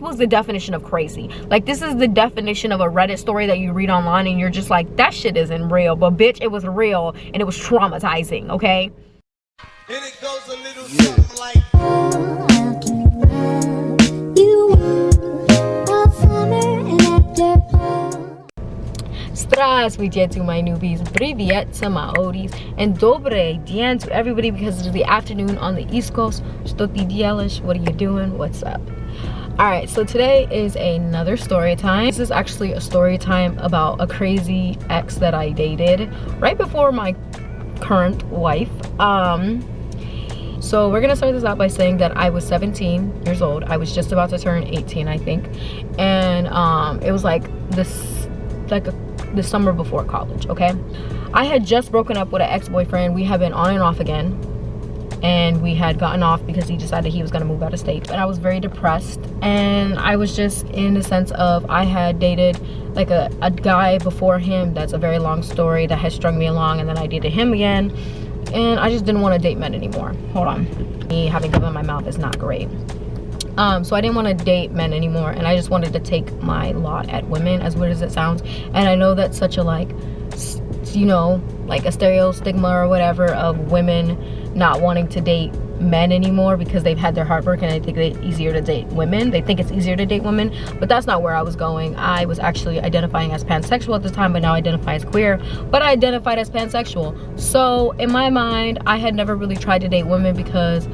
was the definition of crazy. Like, this is the definition of a Reddit story that you read online and you're just like, that shit isn't real. But bitch, it was real and it was traumatizing, okay? And it goes a little something like Здравствуйте to my newbies, привет to my oldies, and добрый день to everybody because it's the afternoon on the East Coast. Что ты делаешь? What are you doing? What's up? Alright, so today is another story time. This is actually a story time about a crazy ex that I dated right before my current wife. So we're gonna start this out by saying that I was 17 years old. I was just about to turn 18, I think, and it was like the summer before college. Okay, I had just broken up with an ex-boyfriend. We had been on and off again, and we had gotten off because he decided he was going to move out of state. And I was very depressed, and I was just in the sense of I had dated like a guy before him. That's a very long story that has strung me along, and then I dated him again, and I just didn't want to date men anymore. Hold on, me having gum in my mouth is not great. So I didn't want to date men anymore, and I just wanted to take my lot at women, as weird as it sounds. And I know that's such a, like, you know, like a stigma or whatever of women not wanting to date men anymore because they've had their heart broken and they think it's easier to date women. They think it's easier to date women, but that's not where I was going. I was actually identifying as pansexual at the time, but now I identify as queer, but I identified as pansexual. So in my mind, I had never really tried to date women because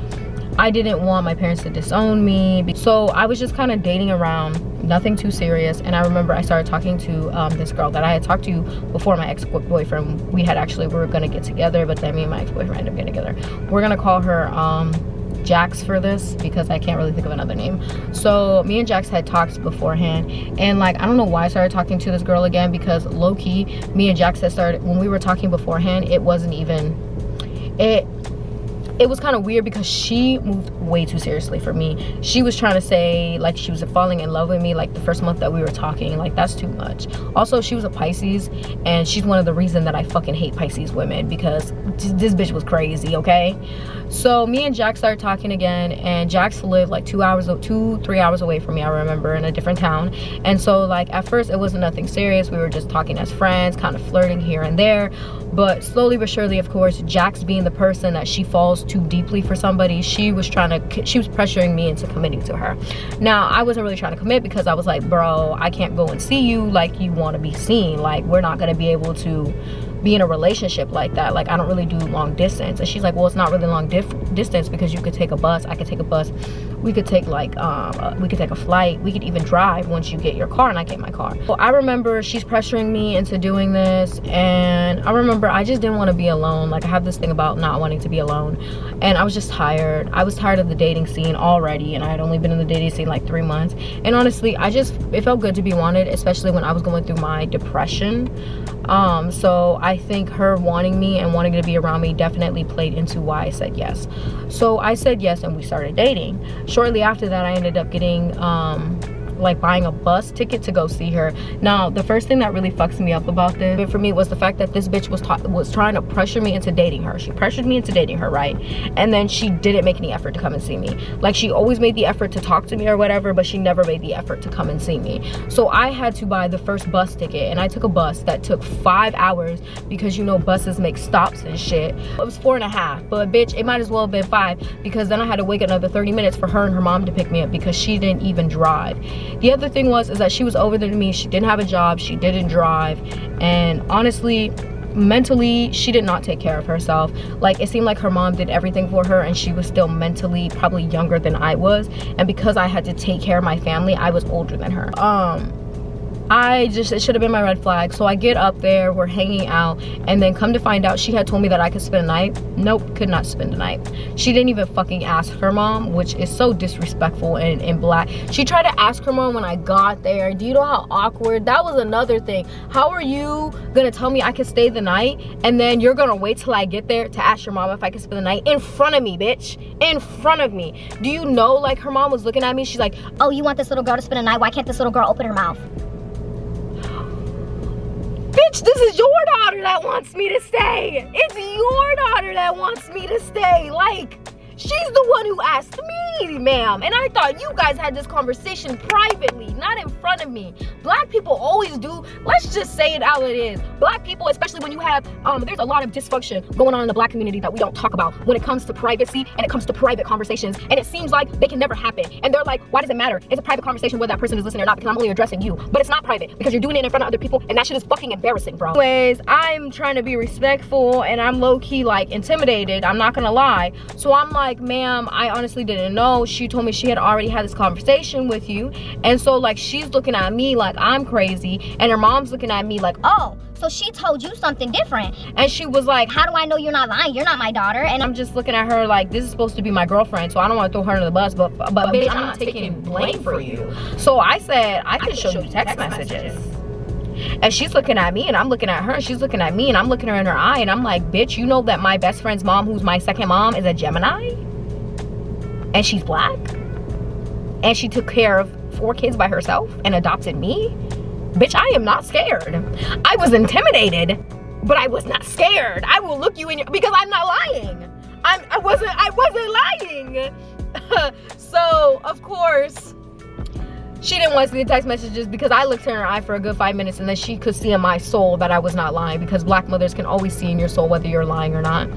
I didn't want my parents to disown me. So I was just kind of dating around, nothing too serious. And I remember I started talking to this girl that I had talked to before my ex-boyfriend. We were gonna get together, but then me and my ex-boyfriend ended up getting together. We're gonna call her Jax for this because I can't really think of another name. So me and Jax had talked beforehand, and like, I don't know why I started talking to this girl again, because low-key, me and Jax had started, when we were talking beforehand, it wasn't even, it was kind of weird because she moved way too seriously for me. She was trying to say like she was falling in love with me like the first month that we were talking. Like, that's too much. Also, she was a Pisces, and she's one of the reasons that I fucking hate Pisces women, because this bitch was crazy, okay? So me and Jax started talking again, and Jax lived like 3 hours away from me, I remember, in a different town. And so like at first it wasn't nothing serious. We were just talking as friends, kind of flirting here and there. But slowly but surely, of course, Jax being the person that she falls too deeply for somebody, she was pressuring me into committing to her. Now, I wasn't really trying to commit because I was like, bro, I can't go and see you like you want to be seen. Like, we're not going to be able to be in a relationship like that. Like, I don't really do long distance. And she's like, well, it's not really long distance because you could take a bus, I could take a bus, we could take like we could take a flight, we could even drive once you get your car and I get my car. So I remember she's pressuring me into doing this, and I remember I just didn't want to be alone. Like, I have this thing about not wanting to be alone, and I was just tired. I was tired of the dating scene already, and I had only been in the dating scene like 3 months. And honestly, it felt good to be wanted, especially when I was going through my depression. So I think her wanting me and wanting to be around me definitely played into why I said yes. So I said yes, and we started dating. Shortly after that, I ended up getting like buying a bus ticket to go see her. Now, the first thing that really fucks me up about this for me was the fact that this bitch was trying to pressure me into dating her. She pressured me into dating her, right? And then she didn't make any effort to come and see me. Like, she always made the effort to talk to me or whatever, but she never made the effort to come and see me. So I had to buy the first bus ticket, and I took a bus that took 5 hours because, you know, buses make stops and shit. It was 4.5, but bitch, it might as well have been 5, because then I had to wait another 30 minutes for her and her mom to pick me up because she didn't even drive. The other thing is that she was older than me. She didn't have a job, she didn't drive, and honestly, mentally, she did not take care of herself. Like, it seemed like her mom did everything for her, and she was still mentally probably younger than I was. And because I had to take care of my family, I was older than her. It should have been my red flag. So I get up there, we're hanging out, and then come to find out she had told me that I could spend a night. Nope, could not spend a night. She didn't even fucking ask her mom, which is so disrespectful and black. She tried to ask her mom when I got there. Do you know how awkward? That was another thing. How are you gonna tell me I could stay the night, and then you're gonna wait till I get there to ask your mom if I could spend the night in front of me, bitch? In front of me. Do you know, like, her mom was looking at me, she's like, oh, you want this little girl to spend a night? Why can't this little girl open her mouth? bitch, this is your daughter that wants me to stay. It's your daughter that wants me to stay. Like, She's the one who asked me, ma'am. And I thought you guys had this conversation privately, not in front of me. Black people always do. Let's just say it how it is. Black people, especially when you have, there's a lot of dysfunction going on in the black community that we don't talk about when it comes to privacy and it comes to private conversations. And it seems like they can never happen. And they're like, why does it matter? It's a private conversation whether that person is listening or not, because I'm only addressing you. But it's not private because you're doing it in front of other people, and that shit is fucking embarrassing, bro. Anyways, I'm trying to be respectful and I'm low-key like intimidated, I'm not gonna lie. So I'm like, ma'am, I honestly didn't know. She told me she had already had this conversation with you. And so like she's looking at me like I'm crazy, and her mom's looking at me like, Oh, so she told you something different. and she was like, How do I know you're not lying? You're not my daughter. And I'm just looking at her like, this is supposed to be my girlfriend, so I don't want to throw her under the bus, but bitch, I'm not taking blame for you. So I said, I could show you text messages. And she's looking at me and I'm looking at her, and she's looking at me and I'm looking her in her eye, and I'm like, bitch, you know that my best friend's mom, who's my second mom, is a Gemini? And she's black? And she took care of 4 kids by herself and adopted me? Bitch, I am not scared. I was intimidated, but I was not scared. I will look you in your, because I'm not lying. I wasn't lying. So of course she didn't want to see the text messages, because I looked her in her eye for a good 5 minutes, and then she could see in my soul that I was not lying, because black mothers can always see in your soul whether you're lying or not.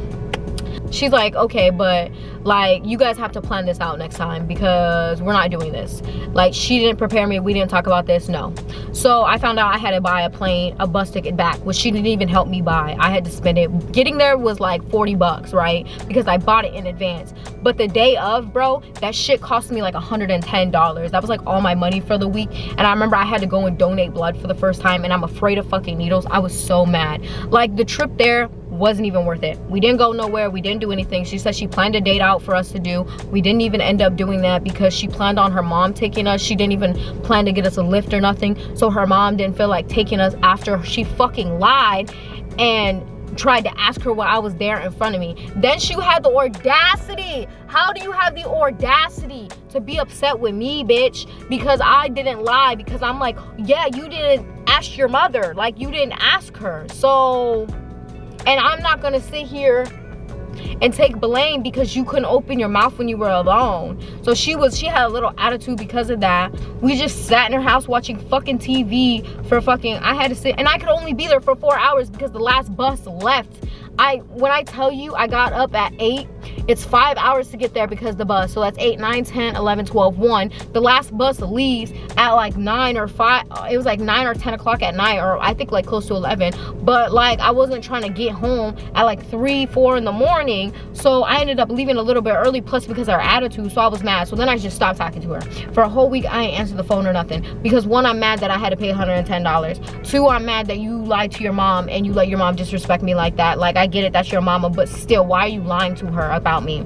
She's like, okay, but like you guys have to plan this out next time, because we're not doing this. Like, she didn't prepare me, we didn't talk about this, no. So I found out I had to buy a bus ticket back, which she didn't even help me buy. I had to spend it. Getting there was like $40, right? Because I bought it in advance. But the day of, bro, that shit cost me like $110. That was like all my money for the week. And I remember I had to go and donate blood for the first time, and I'm afraid of fucking needles. I was so mad. Like, the trip there wasn't even worth it. We didn't go nowhere, we didn't do anything. She said she planned a date out for us to do. We didn't even end up doing that, because she planned on her mom taking us. She didn't even plan to get us a lift or nothing, so her mom didn't feel like taking us after she fucking lied and tried to ask her why I was there in front of me. Then she had the audacity. How do you have the audacity to be upset with me, bitch, because I didn't lie? Because I'm like, yeah, you didn't ask your mother, like you didn't ask her. So, and I'm not gonna sit here and take blame because you couldn't open your mouth when you were alone. So she had a little attitude because of that. We just sat in her house watching fucking TV for fucking, I had to sit, and I could only be there for 4 hours because the last bus left. When I tell you I got up at 8, it's 5 hours to get there because the bus, so that's 8, 9, 10, 11, 12, 1. The last bus leaves at like 9 or 5, it was like 9 or 10 o'clock at night, or I think like close to 11. But like, I wasn't trying to get home at like 3, 4 in the morning, so I ended up leaving a little bit early, plus because of her attitude, so I was mad. So then I just stopped talking to her. For a whole week, I ain't answered the phone or nothing, because 1, I'm mad that I had to pay $110. 2, I'm mad that you lied to your mom and you let your mom disrespect me like that. Like, I get it, that's your mama, but still, why are you lying to her about me?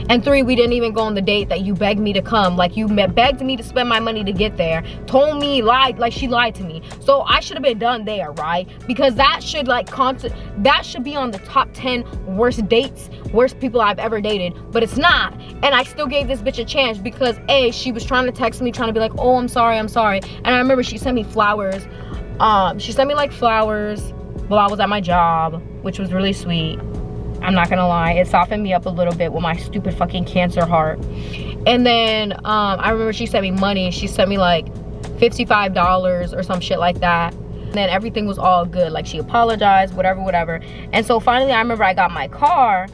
And 3, we didn't even go on the date that you begged me to come. Like, you begged me to spend my money to get there, told me, lied, like she lied to me. So I should have been done there, right? Because that should like that should be on the top 10 worst dates, worst people I've ever dated, but it's not. And I still gave this bitch a chance because A, she was trying to text me, trying to be like, oh, I'm sorry. And I remember she sent me flowers. She sent me like flowers while I was at my job, which was really sweet. I'm not gonna lie, it softened me up a little bit with my stupid fucking cancer heart. And then I remember she sent me money. She sent me like $55 or some shit like that. And then everything was all good. Like, she apologized, whatever. And so finally, I remember I got my car,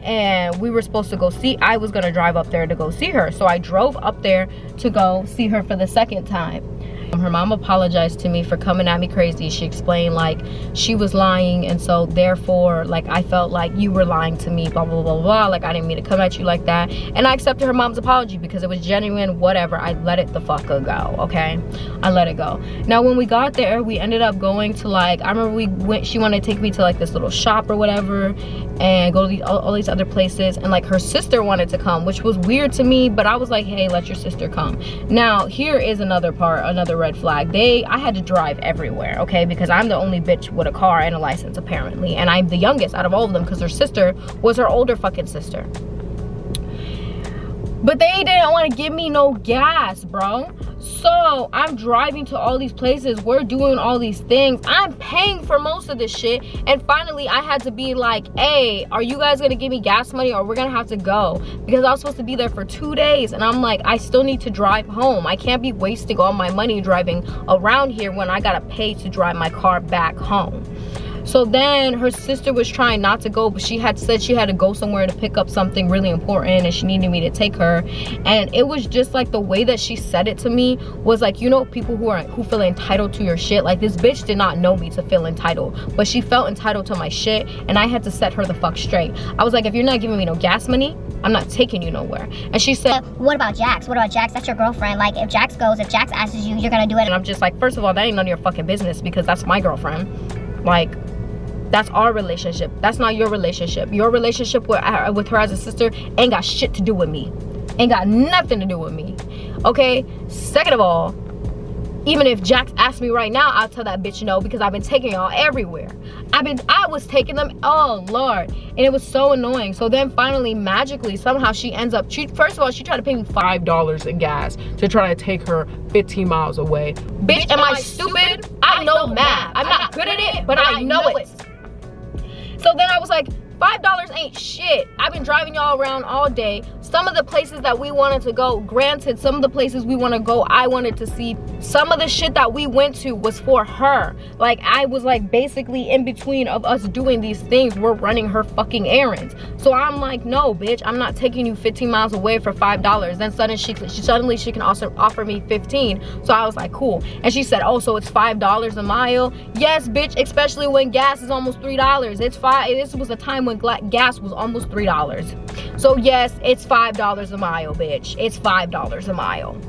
and we were supposed to go see, I was gonna drive up there to go see her. So I drove up there to go see her for the second time. Her mom apologized to me for coming at me crazy. She explained like she was lying, and so therefore like I felt like you were lying to me, blah blah blah blah, like I didn't mean to come at you like that. And I accepted her mom's apology because it was genuine, whatever. I let it the fuck go, okay? I let it go. Now when we got there, we ended up going to like, I remember she wanted to take me to like this little shop or whatever and go to all these other places, and like her sister wanted to come, which was weird to me, but I was like, hey, let your sister come. Now here is another red flag. I had to drive everywhere, okay, because I'm the only bitch with a car and a license apparently, and I'm the youngest out of all of them because her sister was her older fucking sister. But they didn't want to give me no gas, bro. So I'm driving to all these places, we're doing all these things, I'm paying for most of this shit, and finally I had to be like, hey, are you guys gonna give me gas money or we're gonna have to go? Because I was supposed to be there for 2 days, and I'm like, I still need to drive home. I can't be wasting all my money driving around here when I gotta pay to drive my car back home. So then her sister was trying not to go, but she had said she had to go somewhere to pick up something really important and she needed me to take her. And it was just like the way that she said it to me was like, you know, people who feel entitled to your shit. Like, this bitch did not know me to feel entitled, but she felt entitled to my shit, and I had to set her the fuck straight. I was like, if you're not giving me no gas money, I'm not taking you nowhere. And she said, what about Jax? What about Jax? That's your girlfriend. Like, if Jax goes, if Jax asks you, you're gonna do it. and I'm just like, first of all, that ain't none of your fucking business, because that's my girlfriend. Like, that's our relationship. That's not your relationship. Your relationship with her as a sister ain't got shit to do with me. Ain't got nothing to do with me. Okay? Second of all, even if Jax asked me right now, I'll tell that bitch no, because I've been taking y'all everywhere. I was taking them, oh Lord, and it was so annoying. So then finally, magically, somehow she ends up, first of all, she tried to pay me $5 in gas to try to take her 15 miles away. Bitch, am I stupid? I know math. I'm not good at it, but I know it. So then I was like, $5 ain't shit. I've been driving y'all around all day. Some of the places that we wanted to go, granted, some of the places we want to go, I wanted to see. Some of the shit that we went to was for her. Like, I was like basically in between of us doing these things, we're running her fucking errands. So I'm like, no, bitch, I'm not taking you 15 miles away for $5. Then suddenly she can also offer me 15. So I was like, cool. And she said, oh, so it's $5 a mile? Yes, bitch, especially when gas is almost $3. It's this was a time when gas was almost $3. So yes, it's $5 a mile, bitch. It's $5 a mile.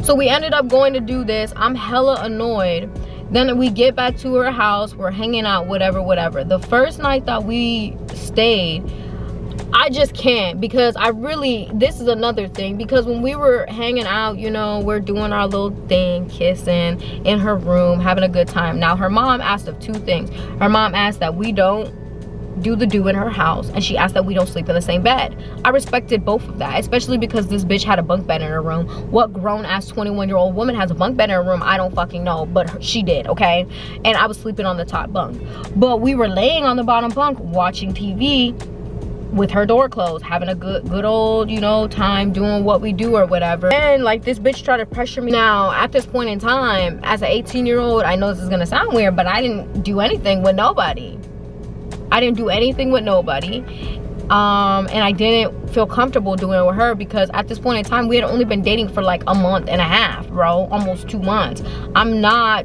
So we ended up going to do this. I'm hella annoyed. Then we get back to her house, we're hanging out, whatever. The first night that we stayed, I just can't, because this is another thing, because when we were hanging out, you know, we're doing our little thing, kissing in her room, having a good time. Now her mom asked of two things. Her mom asked that we don't do the do in her house, and she asked that we don't sleep in the same bed. I respected both of that, especially because this bitch had a bunk bed in her room. What grown-ass 21-year-old woman has a bunk bed in her room? I don't fucking know, but she did, okay? And I was sleeping on the top bunk. But we were laying on the bottom bunk watching TV with her door closed, having a good old, you know, time doing what we do or whatever. And like, this bitch tried to pressure me. Now at this point in time, as an 18-year-old, I know this is gonna sound weird, but I didn't do anything with nobody. I didn't do anything with nobody, and I didn't feel comfortable doing it with her, because at this point in time we had only been dating for like a month and a half, bro, almost 2 months. I'm not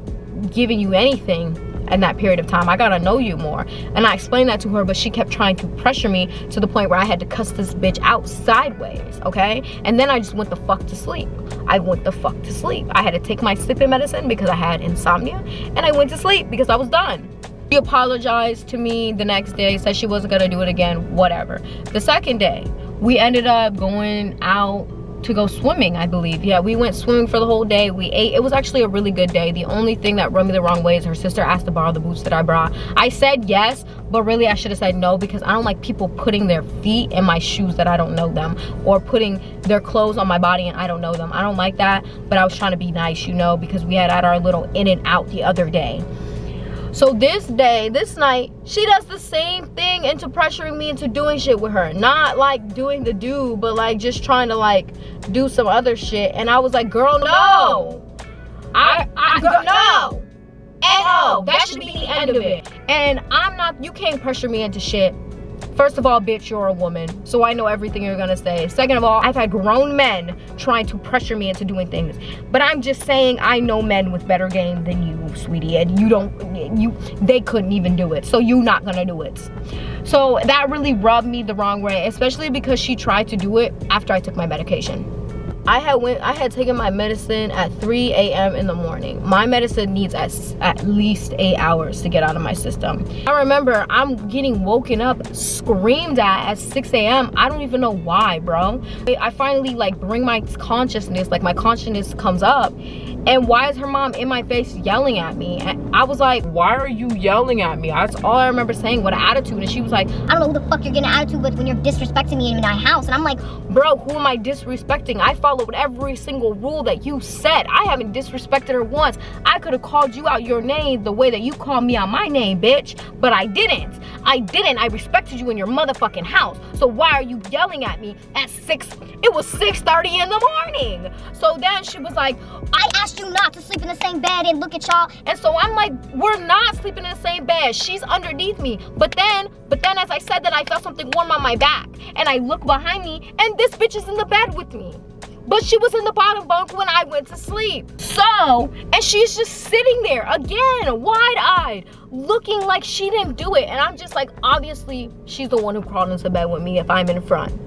giving you anything in that period of time. I gotta know you more. And I explained that to her, but she kept trying to pressure me to the point where I had to cuss this bitch out sideways, okay? And then I just went the fuck to sleep. I went the fuck to sleep. I had to take my sleeping medicine because I had insomnia, and I went to sleep because I was done. She apologized to me the next day, said she wasn't gonna do it again, whatever. The second day, we ended up going out to go swimming, I believe. Yeah, we went swimming for the whole day. We ate. It was actually a really good day. The only thing that rubbed me the wrong way is her sister asked to borrow the boots that I brought. I said yes, but really I should have said no, because I don't like people putting their feet in my shoes that I don't know them, or putting their clothes on my body and I don't know them. I don't like that, but I was trying to be nice, you know, because we had our little in and out the other day. So this night, she does the same thing into pressuring me into doing shit with her. Not like doing the do, but like just trying to like do some other shit. And I was like, girl, no. No. And no, that should be the end of it. And you can't pressure me into shit. First of all, bitch, you're a woman, so I know everything you're gonna say. Second of all, I've had grown men trying to pressure me into doing things. But I'm just saying, I know men with better game than you, sweetie, and they couldn't even do it, so you're not gonna do it. So that really rubbed me the wrong way, especially because she tried to do it after I took my medication. I had taken my medicine at 3 a.m. in the morning. My medicine needs at least 8 hours to get out of my system. I remember I'm getting woken up, screamed at 6 a.m. I don't even know why, bro. I finally like bring my consciousness, like my consciousness comes up, and why is her mom in my face yelling at me? And I was like, why are you yelling at me? That's all I remember saying, with an attitude. And she was like, I don't know who the fuck you're getting an attitude with when you're disrespecting me in my house. And I'm like, bro, who am I disrespecting? I followed every single rule that you said. I haven't disrespected her once. I could have called you out your name the way that you called me out my name, bitch. But I didn't. I respected you in your motherfucking house. So why are you yelling at me at 6? It was 6:30 in the morning. So then she was like, I asked you not to sleep in the same bed, and look at y'all. and so I'm like, we're not sleeping in the same bed. She's underneath me. But then as I said that, I felt something warm on my back. And I look behind me, and this bitch is in the bed with me. But she was in the bottom bunk when I went to sleep. So, and she's just sitting there again, wide-eyed, looking like she didn't do it. And I'm just like, obviously, she's the one who crawled into bed with me if I'm in front.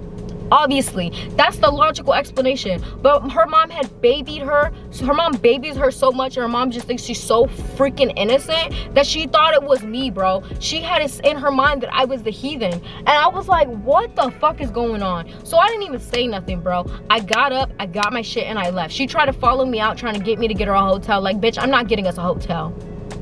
Obviously, that's the logical explanation. But her mom had babied her. So her mom babies her so much, and her mom just thinks she's so freaking innocent that she thought it was me, bro. She had it in her mind that I was the heathen. And I was like, what the fuck is going on? So I didn't even say nothing, bro. I got up, I got my shit, and I left. She tried to follow me out, trying to get me to get her a hotel. Like, bitch, I'm not getting us a hotel.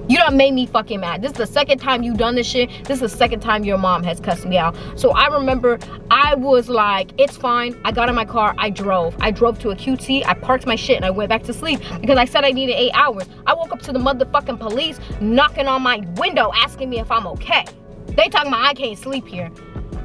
You done made me fucking mad. This is the second time you done this shit. This is the second time your mom has cussed me out. So I remember I was like, it's fine. I got in my car, I drove to a QT, I parked my shit, and I went back to sleep because I said I needed 8 hours. I woke up to the motherfucking police knocking on my window asking me if I'm okay. They talking about I can't sleep here.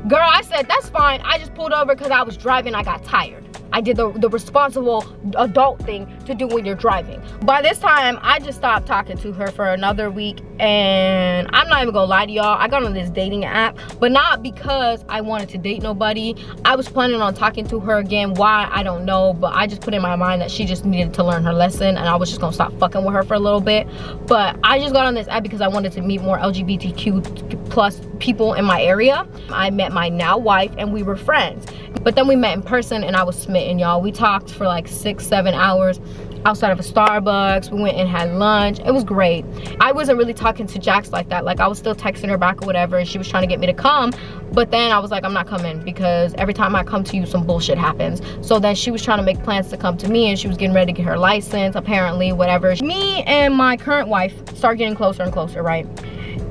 Girl, I said, that's fine. I just pulled over because I was driving, I got tired. I did the responsible adult thing to do when you're driving. By this time, I just stopped talking to her for another week, and I'm not even gonna lie to y'all, I got on this dating app, but not because I wanted to date nobody. I was planning on talking to her again. Why, I don't know, but I just put in my mind that she just needed to learn her lesson, and I was just gonna stop fucking with her for a little bit. But I just got on this app because I wanted to meet more LGBTQ plus people in my area. I met my now wife, and we were friends. But then we met in person, and I was smitten, y'all. We talked for like 6-7 hours outside of a Starbucks. We went and had lunch. It was great. I wasn't really talking to Jax like that. Like, I was still texting her back or whatever, and she was trying to get me to come. But then I was like, I'm not coming, because every time I come to you, some bullshit happens. So then she was trying to make plans to come to me, and she was getting ready to get her license, apparently, whatever. Me and my current wife start getting closer and closer, right?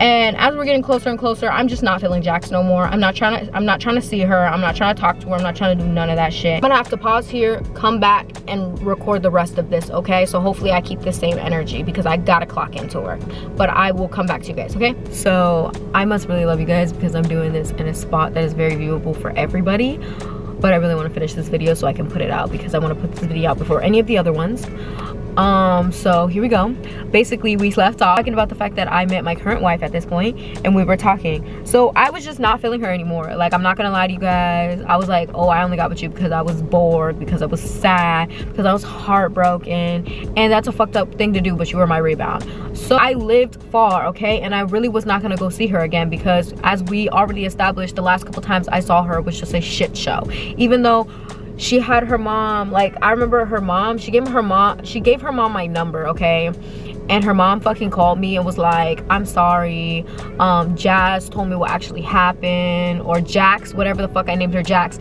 And as we're getting closer and closer, I'm just not feeling Jax no more. I'm not trying to see her. I'm not trying to talk to her. I'm not trying to do none of that shit. I'm gonna have to pause here, come back, and record the rest of this, okay? So hopefully I keep the same energy, because I gotta clock into work. But I will come back to you guys, okay? So I must really love you guys, because I'm doing this in a spot that is very viewable for everybody. But I really want to finish this video so I can put it out, because I want to put this video out before any of the other ones. So here we go. Basically, we left off talking about the fact that I met my current wife at this point, and we were talking. So I was just not feeling her anymore. Like, I'm not gonna lie to you guys. I was like, oh, I only got with you because I was bored, because I was sad, because I was heartbroken, and that's a fucked up thing to do, but you were my rebound. So I lived far, okay, and I really was not gonna go see her again, because as we already established, the last couple times I saw her was just a shit show. Even though she had her mom, like, I remember her mom, she gave her mom my number, okay? And her mom fucking called me and was like, I'm sorry, Jazz told me what actually happened, or Jax, whatever the fuck I named her, Jax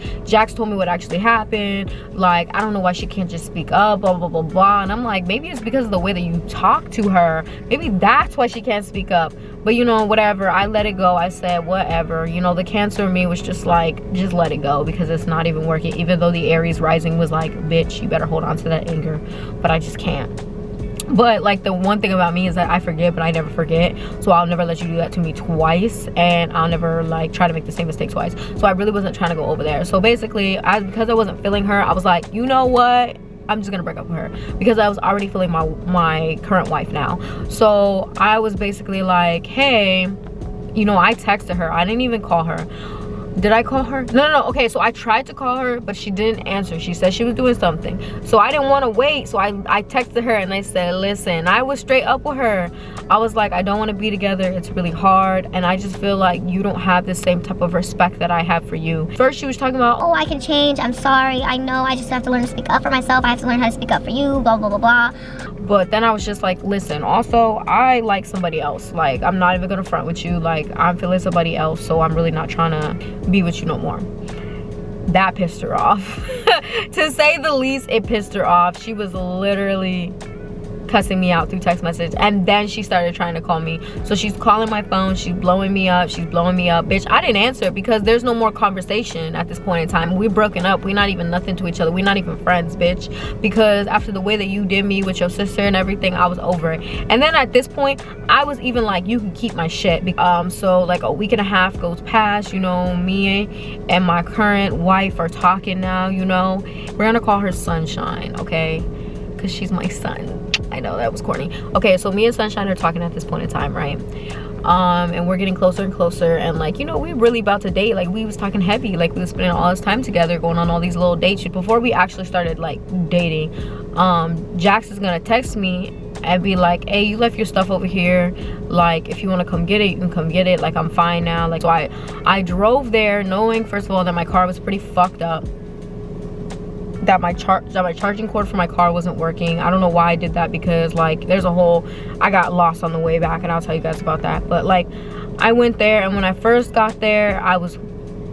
told me what actually happened. Like, I don't know why she can't just speak up, blah blah blah blah. And I'm like, maybe it's because of the way that you talk to her, maybe that's why she can't speak up. But you know, whatever, I let it go. I said whatever, you know, the Cancer in me was just like, just let it go, because it's not even working. Even though the Aries rising was like, bitch, you better hold on to that anger, but I just can't. But like, the one thing about me is that I forget, but I never forget. So I'll never let you do that to me twice, and I'll never like try to make the same mistake twice. So I really wasn't trying to go over there. So basically, because I wasn't feeling her, I was like, you know what, I'm just gonna break up with her, because I was already feeling my current wife now. So I was basically like, hey, you know, I texted her, I didn't even call her. Did I call her? No. Okay, so I tried to call her, but she didn't answer. She said she was doing something. So I didn't want to wait. So I texted her and I said, listen, I was straight up with her. I was like, I don't want to be together. It's really hard. And I just feel like you don't have the same type of respect that I have for you. First, she was talking about, oh, I can change. I'm sorry. I know. I just have to learn to speak up for myself. I have to learn how to speak up for you. Blah, blah, blah, blah. But then I was just like, listen, also, I like somebody else. Like, I'm not even going to front with you. Like, I'm feeling somebody else. So I'm really not trying to be with you no more. That pissed her off. To say the least, it pissed her off. She was literally cussing me out through text message, and then she started trying to call me. So she's calling my phone, she's blowing me up. Bitch, I didn't answer because there's no more conversation at this point in time. We're broken up. We're not even nothing to each other. We're not even friends, bitch, because after the way that you did me with your sister and everything, I was over it. And then at this point, I was even like, you can keep my shit. So like a week and a half goes past, you know, me and my current wife are talking now, you know. We're gonna call her Sunshine, okay, because she's my son. I know that was corny. Okay, so me and Sunshine are talking at this point in time, right? And we're getting closer and closer, and like, you know, we really about to date. Like, we was talking heavy, like we was spending all this time together, going on all these little dates before we actually started like dating. Jax is gonna text me and be like, hey, you left your stuff over here, like if you want to come get it, you can come get it, like I'm fine now. Like, so I drove there knowing, first of all, that my car was pretty fucked up, that my charging cord for my car wasn't working. I don't know why I did that, because like there's a whole, I got lost on the way back, and I'll tell you guys about that. But like, I went there, and when I first got there, I was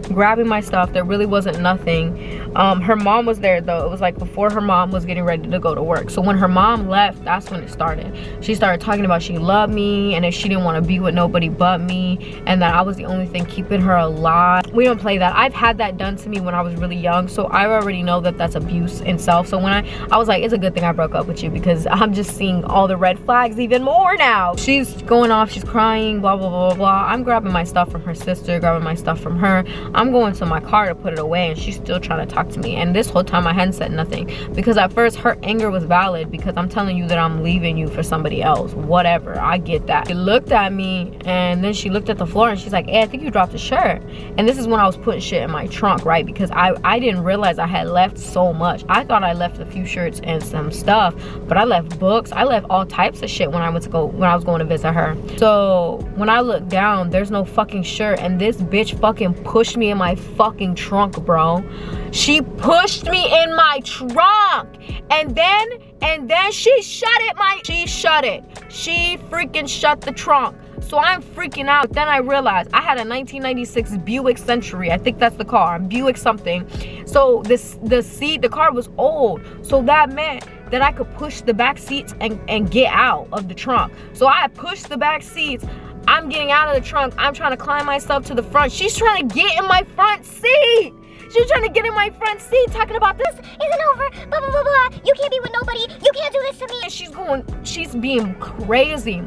grabbing my stuff. There really wasn't nothing. Her mom was there though. It was like before her mom was getting ready to go to work. So when her mom left, that's when it started. She started talking about she loved me, and if she didn't want to be with nobody but me, and that I was the only thing keeping her alive. We don't play that. I've had that done to me when I was really young, so I already know that that's abuse in self. So when I was like, it's a good thing I broke up with you, because I'm just seeing all the red flags even more now. She's going off, she's crying, blah blah blah blah blah. I'm grabbing my stuff from her sister, grabbing my stuff from her. I'm going to my car to put it away, and she's still trying to talk to me. And this whole time I hadn't said nothing, because at first her anger was valid, because I'm telling you that I'm leaving you for somebody else. Whatever, I get that. She looked at me, and then she looked at the floor, and she's like, hey, I think you dropped a shirt. And this is when I was putting shit in my trunk, right? Because I didn't realize I had left so much. I thought I left a few shirts and some stuff, but I left books, I left all types of shit when I was going to visit her. So when I looked down, there's no fucking shirt, and this bitch fucking pushed me in my fucking trunk, bro. She pushed me in my trunk, and then she shut it. She freaking shut the trunk. So I'm freaking out. Then I realized I had a 1996 Buick Century. I think that's the car, Buick something. So the car was old, so that meant that I could push the back seats and get out of the trunk. So I pushed the back seats. I'm getting out of the trunk. I'm trying to climb myself to the front. She's trying to get in my front seat. She's trying to get in my front seat, talking about this isn't over, blah, blah, blah, blah. You can't be with nobody. You can't do this to me. And she's being crazy.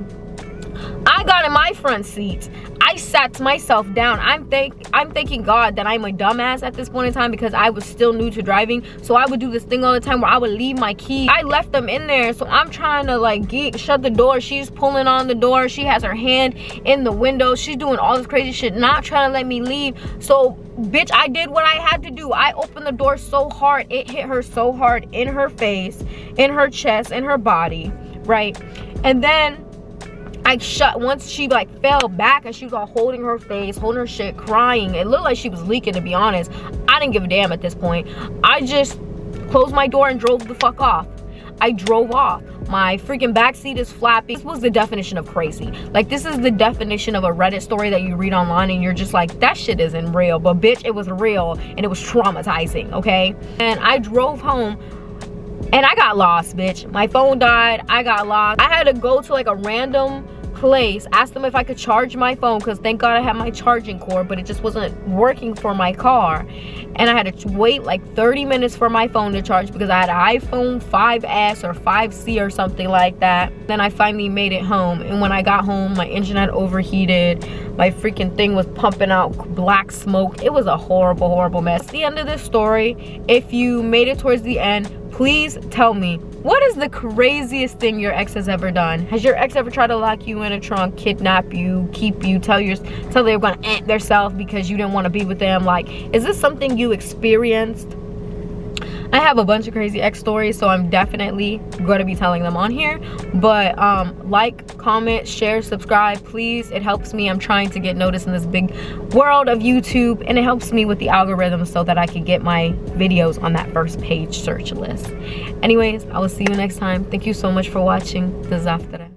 I got in my front seat. I sat myself down. I'm thanking God that I'm a dumbass at this point in time, because I was still new to driving. So I would do this thing all the time where I would leave my keys. I left them in there. So I'm trying to like shut the door. She's pulling on the door. She has her hand in the window. She's doing all this crazy shit, not trying to let me leave. So bitch, I did what I had to do. I opened the door so hard. It hit her so hard in her face, in her chest, in her body, right? And then once she like fell back, and she was all holding her face, holding her shit, crying. It looked like she was leaking, to be honest. I didn't give a damn at this point. I just closed my door and drove the fuck off. I drove off. My freaking backseat is flappy. This was the definition of crazy. Like, this is the definition of a Reddit story that you read online, and you're just like, that shit isn't real. But bitch, it was real, and it was traumatizing, okay? And I drove home, and I got lost, bitch. My phone died. I got lost. I had to go to like a random place, asked them if I could charge my phone, because thank God I had my charging cord, but it just wasn't working for my car. And I had to wait like 30 minutes for my phone to charge, because I had an iPhone 5S or 5C or something like that. Then I finally made it home, and when I got home, my engine had overheated. My freaking thing was pumping out black smoke. It was a horrible, horrible mess. At the end of this story, if you made it towards the end, please tell me, What is the craziest thing your ex has ever done? Has your ex ever tried to lock you in a trunk, kidnap you, keep you, tell they were gonna ant themselves because you didn't want to be with them? Like, is this something you experienced? I have a bunch of crazy ex stories, so I'm definitely going to be telling them on here. But like, comment, share, subscribe, please. It helps me. I'm trying to get noticed in this big world of YouTube, and it helps me with the algorithm so that I can get my videos on that first page search list. Anyways, I will see you next time. Thank you so much for watching. This is After.